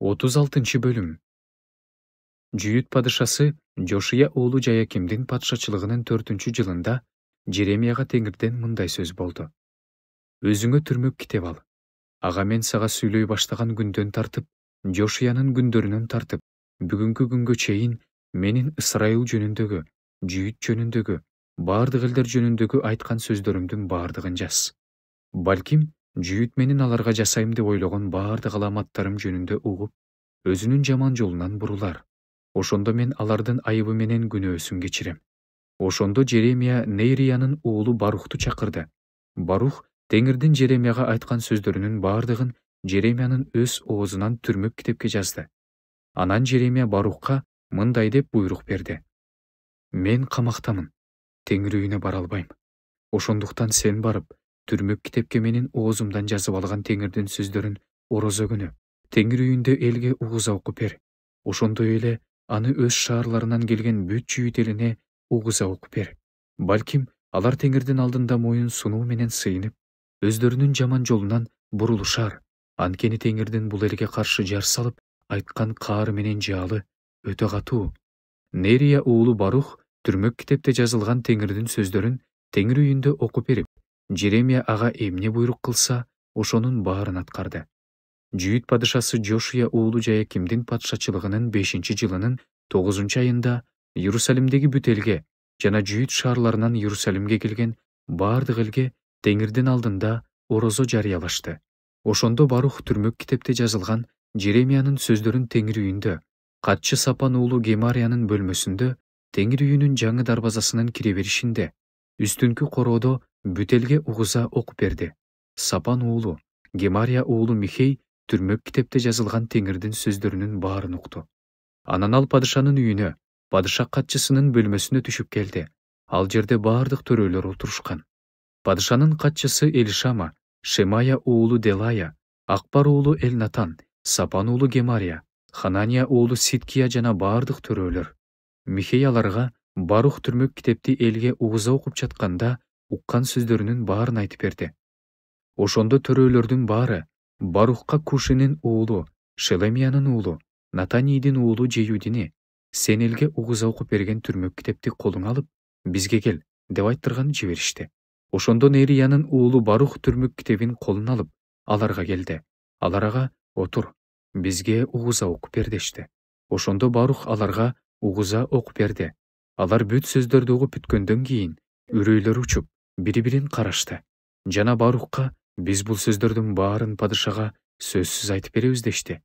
36 бөлүм. Жүйүт падышасы Жошия уулу Жаякимдин патшачылыгынын 4-жылында Жеремияга Теңирден мындай сөз болду. Өзүңө түрмөк китеп ал. Ага мен сага сүйлөй баштаган күндөн тартып, Жошиянын күндөрүнөн тартып, бүгүнкү күнгө чейин менин Ысрайыл жөнүндөгү, Жүйүт жөнүндөгү, бардык элдер жөнүндөгү айткан сөздөрүмдүн бардыгын жаз. Балким, Жүйүт менин аларга жасайм деп ойлогон бардык аламаттарым жөнүндө угуп, өзүнүн жаман жолунан бурулар. Ошондо мен алардын айыбы менен күнөөсүн кечирем. Ошондо Жеремия Нейриянын уулу Барухту чакырды. Барух Теңирдин Жеремияга айткан сөздөрүнүн бардыгын Жеремиянын өз оозунан түрмөк китепке жазды. Анан Жеремия Барухка мындай деп буйрук берди. Мен камактамын, Теңир үйүнө бара албайм. Ошондуктан сен барып, түрмөк китепке менин оозумдан жазып алган Теңирдин сөздөрүн орозо күнү Теңир үйүндө элге угуза окуп бер. Ошондой эле аны өз шаарларынан келген бүт Жүйүт элине угуза окуп бер. Балким, алар Теңирдин алдында моюн сунуу менен сыйынып, өздөрүнүн жаман жолунан бурулушар. Анткени Теңирдин бул элге каршы жар салып, айткан каары менен жаалы өтө катуу. Нерия уулу Барух түрмөк китепте жазылган Теңирдин сөздөрүн Теңир үйүндө окуп берип, Жеремия ага эмне буйрук кылса, ошонун баарын аткарды. Жүйүт падышасы Жошия уулу Жаякимдин патшачылыгынын 5-жылынын 9-айында Иерусалимдеги бүт элге жана Жүйүт шаарларынан Иерусалимге келген бардык элге Теңирдин алдында орозо жарыялашты. Ошондо Барух түрмөк китепте жазылган Жеремиянын сөздөрүн Теңир үйүндө, катчы Сапан уулу Гемариянын бөлмөсүндө, Теңир үйүнүн жаңы дарбазасынын кире беришинде, үстүнкү короодо бүт элге угуза окуп берди. Сапан уулу, Гемария уулу Михей түрмөк китепте жазылган Теңирдин сөздөрүнүн баарын укту. Анан ал падышанын үйүнө, падыша катчысынын бөлмөсүнө түшүп келди. Ал жерде бардык төрөлөр отурушкан. Падышанын катчысы Элишама, Шемая уулу Делая, Акбар уулу Элнатан, Сапан уулу Гемария, Ханания уулу Сидкия жана бардык төрөлөр. Михей аларга Барух түрмөк китепти элге угуза окуп жатканда уккан сөздөрүнүн баарын айтып берди. Ошондо төрөлөрдүн баары Барухка Кушинин уулу, Шелемиянын уулу, Натанийдин уулу Жеюдини, сен элге угуза окуп берген түрмөк китепти колуңа алып, бизге кел, деп айттырган жиберишти. Ошондо Нериянын уулу Барух түрмөк китебин колуна алып, аларга келди. Алар ага, отур, бизге угуза окуп бер дешти. Ошондо Барух аларга угуза окуп берди. Алар бүт сөздөрдү угуп бүткөндөн кийин, үрөйлөрү учуп, бири-бирин карашты. Жана Барухка биз бул сөздөрдүн баарын падышага сөзсүз айтып беребиз дешти.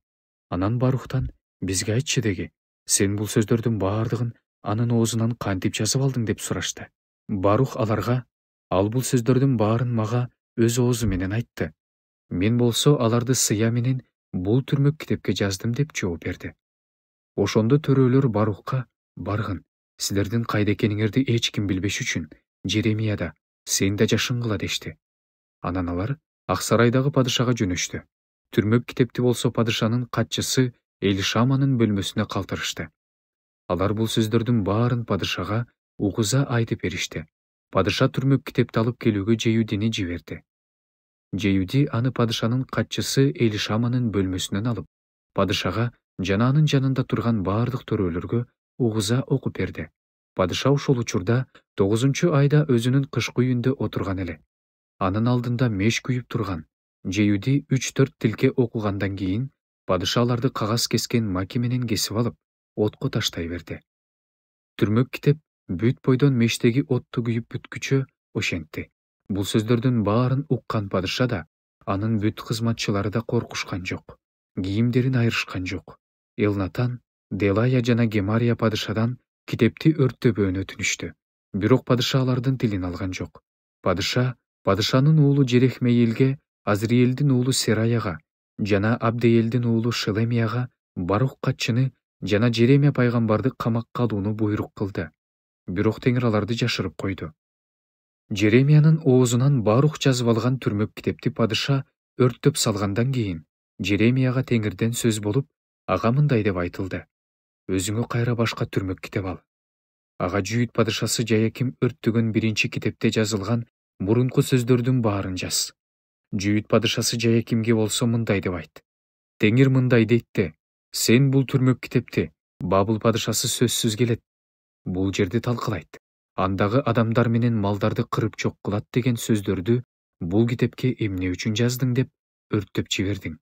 Анан Барухтан бизге айтчы деги, сен бул сөздөрдүн баардыгын анын оозунан кантип жазып алдың деп сурашты. Барух аларга, ал бул сөздөрдүн баарын мага өз оозу менен айтты. Мен болсо аларды сыя менен бул түрмөк китепке жаздым деп жооп берди. Ошондо төрөлөр Барухка, баргын, силердин кайда экениңерди эч ким билбеш үчүн Жеремияда, сен да жашынгыла дешти. Анан алар Ак сарайдагы падышага жөнөштү. Түрмөк китепти болсо падышанын катчысы Элишаманын бөлмөсүнө калтырышты. Алар бул сөздөрдүн баарын падышага угуза айтып беришти. Падыша түрмөк китепти алып келүүгө Жеюдини жиберди. Жеюди аны падышанын катчысы Элишаманын бөлмөсүнөн алып, падышага жана анын жанында турган бардык төрөлөргө угуза окуп берди. Падыша ошол учурда 9-айда өзүнүн кышкы үйүндө отурган эле. Анын алдында меш күйүп турган. Жеюди 3-4 тилке окугандан кийин, падыша аларды кагаз кескен маки менен кесип алып, отко таштай берди. Түрмөк китеп бүт бойдон мештеги отту күйүп бүткүчө ошентти. Бул сөздөрдүн баарын уккан падыша да, анын бүт кызматчылары да коркушкан жок. Кийимдерин айырышкан жок. Элнатан, Делая жана Гемария падышадан китепти өрттөбөөнү өтүнүштү. Бирок падыша алардын тилин алган жок. Падыша падышанын уулу Жерехмеилге, Азриэлдин уулу Сераяга жана Абдеэлдин уулу Шелемияга Барух катчыны жана Жеремия пайгамбарды камакка алууну буйрук кылды. Бирок Теңир аларды жашырып койду. Жеремиянын оозунан Барух жазып алган түрмөк китепти падыша өрттөп салгандан кийин, Жеремияга Теңирден сөз болуп, ага мындай деп айтылды. Өзүңө кайра башка түрмөк китеп ал. Ага Жүйүт падышасы Жаяким өрттөгөн 1-китепте жазылган мурунку сөздөрдүн баарын жаз. Жүйүт падышасы Жаякимге болсо мындай деп айт. Теңир мындай дейтти, Сен бул түрмөк китепти Бабыл падышасы сөзсүз келет. Бул жерди талкылайт. Андагы адамдар менен малдарды кырып жок кылат деген сөздөрдү бул китепке эмне үчүн жаздың деп өрттөп жибердиң.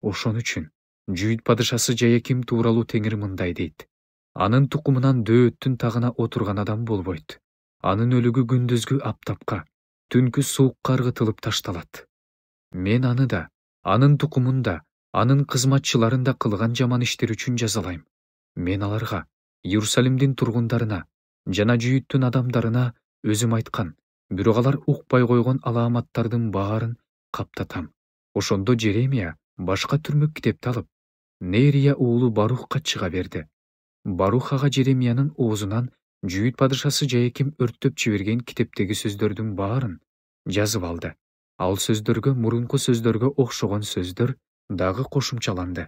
Ошон үчүн Жүйүт падышасы Жаяким тууралуу Теңир мындай дейт. Анын тукумунан дөөттүн тагына отурган адам болбойт. Анын өлүгү күндүзгү аптапка, түнкү суукка ыргытылып ташталат. Мен аны да, анын тукумун да, анын кызматчыларын да кылган жаман иштер үчүн жазалайм. Мен аларга, Иерусалимдин тургундарына жана Жүйүттүн адамдарына өзүм айткан, бирок алар укпай койгон алааматтардын баарын каптатам. Ошондо Жеремия башка түрмөк китепти алып, Нерия уулу Барухка чыга берди. Барух ага Жеремиянын оозунан Жүйүт падышасы Жаяким өрттөп жиберген китептеги сөздөрдүн баарын жазып алды. Ал сөздөргө мурунку сөздөргө окшогон сөздөр дагы кошумчаланды.